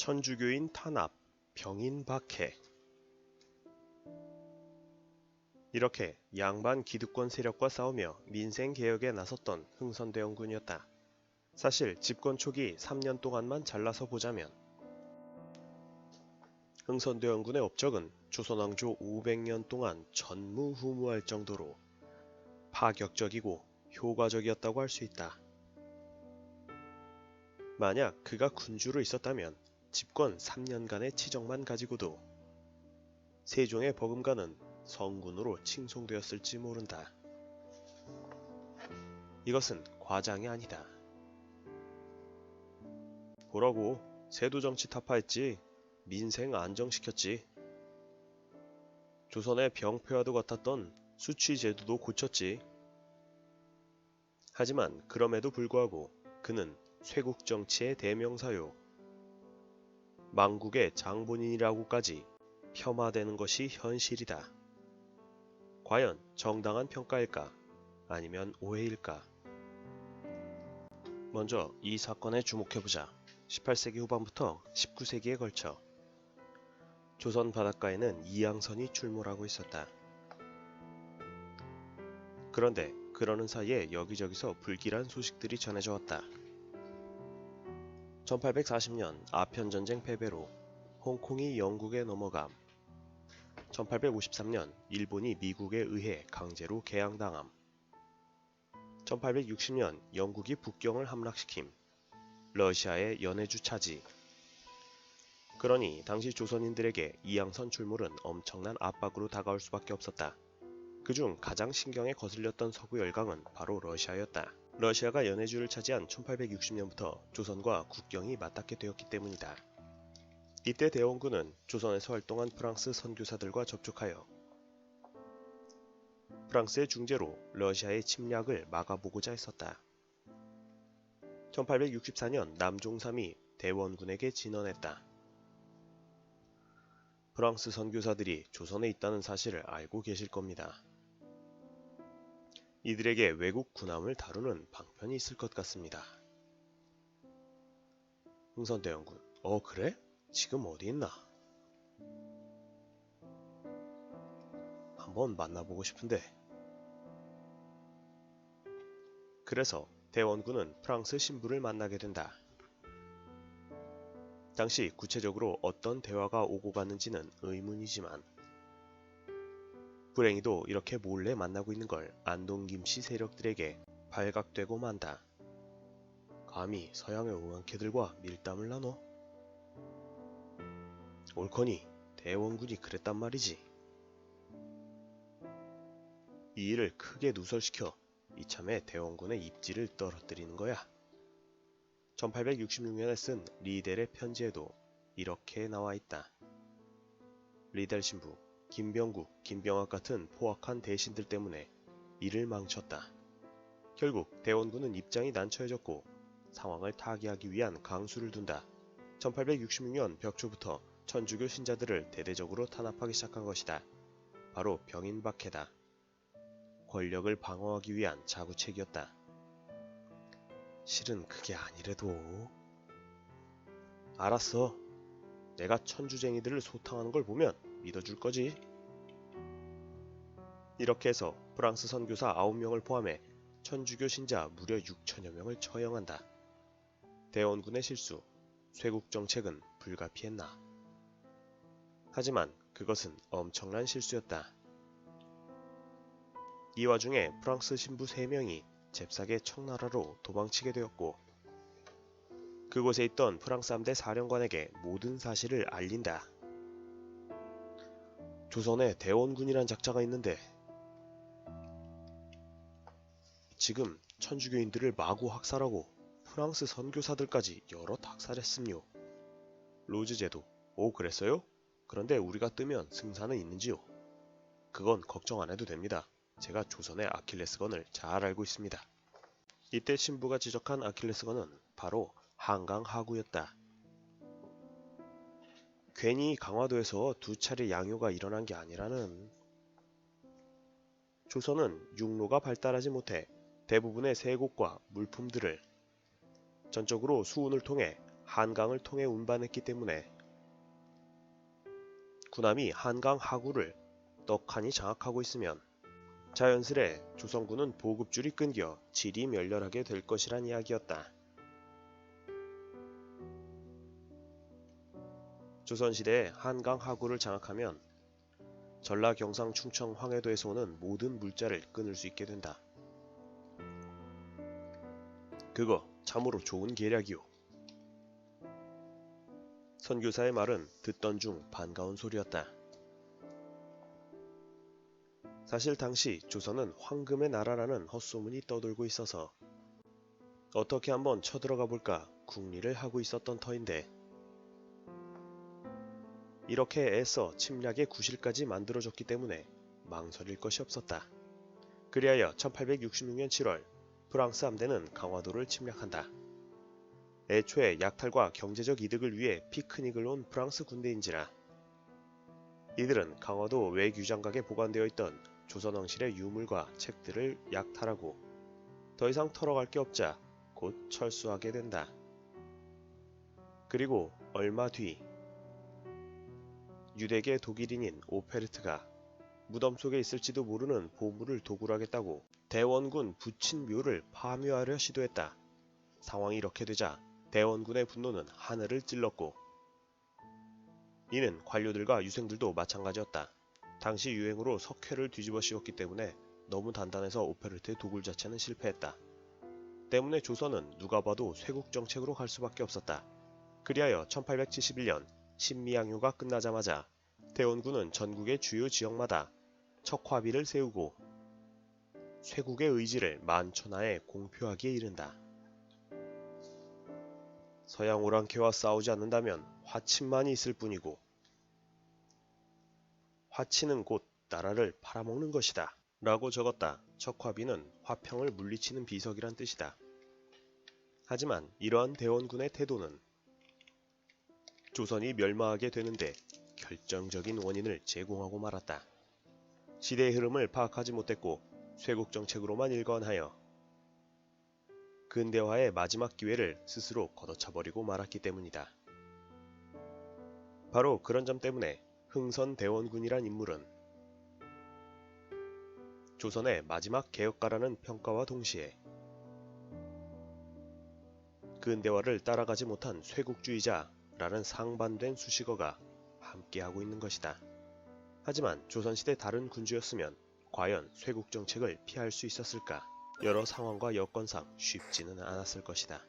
천주교인 탄압, 병인 박해. 이렇게 양반 기득권 세력과 싸우며 민생개혁에 나섰던 흥선대원군이었다. 사실 집권 초기 3년 동안만 잘라서 보자면 흥선대원군의 업적은 조선왕조 500년 동안 전무후무할 정도로 파격적이고 효과적이었다고 할 수 있다. 만약 그가 군주로 있었다면 집권 3년간의 치적만 가지고도 세종의 버금가는 성군으로 칭송되었을지 모른다. 이것은 과장이 아니다. 보라고, 세도정치 타파했지. 민생 안정시켰지. 조선의 병폐와도 같았던 수취제도도 고쳤지. 하지만 그럼에도 불구하고 그는 쇄국정치의 대명사요. 망국의 장본인이라고까지 폄하되는 것이 현실이다. 과연 정당한 평가일까? 아니면 오해일까? 먼저 이 사건에 주목해보자. 18세기 후반부터 19세기에 걸쳐 조선 바닷가에는 이양선이 출몰하고 있었다. 그런데 그러는 사이에 여기저기서 불길한 소식들이 전해져 왔다. 1840년 아편전쟁 패배로 홍콩이 영국에 넘어감. 1853년 일본이 미국에 의해 강제로 개항당함. 1860년 영국이 북경을 함락시킴. 러시아의 연해주 차지. 그러니 당시 조선인들에게 이양선 출몰은 엄청난 압박으로 다가올 수밖에 없었다. 그중 가장 신경에 거슬렸던 서구 열강은 바로 러시아였다. 러시아가 연해주를 차지한 1860년부터 조선과 국경이 맞닿게 되었기 때문이다. 이때 대원군은 조선에서 활동한 프랑스 선교사들과 접촉하여 프랑스의 중재로 러시아의 침략을 막아보고자 했었다. 1864년 남종삼이 대원군에게 진언했다. 프랑스 선교사들이 조선에 있다는 사실을 알고 계실 겁니다. 이들에게 외국 군함을 다루는 방편이 있을 것 같습니다. 흥선대원군, 그래? 지금 어디 있나? 한번 만나보고 싶은데. 그래서 대원군은 프랑스 신부를 만나게 된다. 당시 구체적으로 어떤 대화가 오고 갔는지는 의문이지만 불행히도 이렇게 몰래 만나고 있는 걸 안동 김씨 세력들에게 발각되고 만다. 감히 서양의 오만캐들과 밀담을 나눠? 옳거니 대원군이 그랬단 말이지. 이 일을 크게 누설시켜 이참에 대원군의 입지를 떨어뜨리는 거야. 1866년에 쓴 리델의 편지에도 이렇게 나와 있다. 리델 신부, 김병국, 김병학 같은 포악한 대신들 때문에 일을 망쳤다. 결국 대원군은 입장이 난처해졌고 상황을 타개하기 위한 강수를 둔다. 1866년 벽초부터 천주교 신자들을 대대적으로 탄압하기 시작한 것이다. 바로 병인박해다. 권력을 방어하기 위한 자구책이었다. 실은 그게 아니래도. 알았어. 내가 천주쟁이들을 소탕하는 걸 보면 믿어줄 거지. 이렇게 해서 프랑스 선교사 9명을 포함해 천주교 신자 무려 6천여 명을 처형한다. 대원군의 실수, 쇄국 정책은 불가피했나. 하지만 그것은 엄청난 실수였다. 이 와중에 프랑스 신부 3명이 잽싸게 청나라로 도망치게 되었고 그곳에 있던 프랑스 함대 사령관에게 모든 사실을 알린다. 조선에 대원군이란 작자가 있는데 지금 천주교인들을 마구 학살하고 프랑스 선교사들까지 여럿 학살했음요. 로즈 제도, 그랬어요? 그런데 우리가 뜨면 승산은 있는지요? 그건 걱정 안 해도 됩니다. 제가 조선의 아킬레스건을 잘 알고 있습니다. 이때 신부가 지적한 아킬레스건은 바로 한강 하구였다. 괜히 강화도에서 2차례 양요가 일어난 게 아니라는. 조선은 육로가 발달하지 못해 대부분의 세곡과 물품들을 전적으로 수운을 통해 한강을 통해 운반했기 때문에 군함이 한강 하구를 떡하니 장악하고 있으면 자연스레 조선군은 보급줄이 끊겨 질이 멸렬하게 될 것이란 이야기였다. 조선시대에 한강 하구를 장악하면 전라, 경상, 충청, 황해도에서 오는 모든 물자를 끊을 수 있게 된다. 그거 참으로 좋은 계략이오. 선교사의 말은 듣던 중 반가운 소리였다. 사실 당시 조선은 황금의 나라라는 헛소문이 떠돌고 있어서 어떻게 한번 쳐들어가 볼까 궁리를 하고 있었던 터인데 이렇게 애써 침략의 구실까지 만들어줬기 때문에 망설일 것이 없었다. 그리하여 1866년 7월 프랑스 함대는 강화도를 침략한다. 애초에 약탈과 경제적 이득을 위해 피크닉을 온 프랑스 군대인지라 이들은 강화도 외규장각에 보관되어 있던 조선왕실의 유물과 책들을 약탈하고 더 이상 털어갈 게 없자 곧 철수하게 된다. 그리고 얼마 뒤 유대계 독일인인 오페르트가 무덤 속에 있을지도 모르는 보물을 도굴하겠다고 대원군 부친묘를 파묘하려 시도했다. 상황이 이렇게 되자 대원군의 분노는 하늘을 찔렀고 이는 관료들과 유생들도 마찬가지였다. 당시 유행으로 석회를 뒤집어 씌웠기 때문에 너무 단단해서 오페르트의 도굴 자체는 실패했다. 때문에 조선은 누가 봐도 쇄국 정책으로 갈 수밖에 없었다. 그리하여 1871년 신미양요가 끝나자마자 대원군은 전국의 주요 지역마다 척화비를 세우고 쇄국의 의지를 만천하에 공표하기에 이른다. 서양 오랑캐와 싸우지 않는다면 화친만이 있을 뿐이고 화친은 곧 나라를 팔아먹는 것이다. 라고 적었다. 척화비는 화평을 물리치는 비석이란 뜻이다. 하지만 이러한 대원군의 태도는 조선이 멸망하게 되는데 결정적인 원인을 제공하고 말았다. 시대의 흐름을 파악하지 못했고 쇄국 정책으로만 일관하여 근대화의 마지막 기회를 스스로 걷어차버리고 말았기 때문이다. 바로 그런 점 때문에 흥선대원군이란 인물은 조선의 마지막 개혁가라는 평가와 동시에 근대화를 따라가지 못한 쇄국주의자라는 상반된 수식어가 함께하고 있는 것이다. 하지만 조선시대 다른 군주였으면 과연 쇄국 정책을 피할 수 있었을까? 여러 상황과 여건상 쉽지는 않았을 것이다.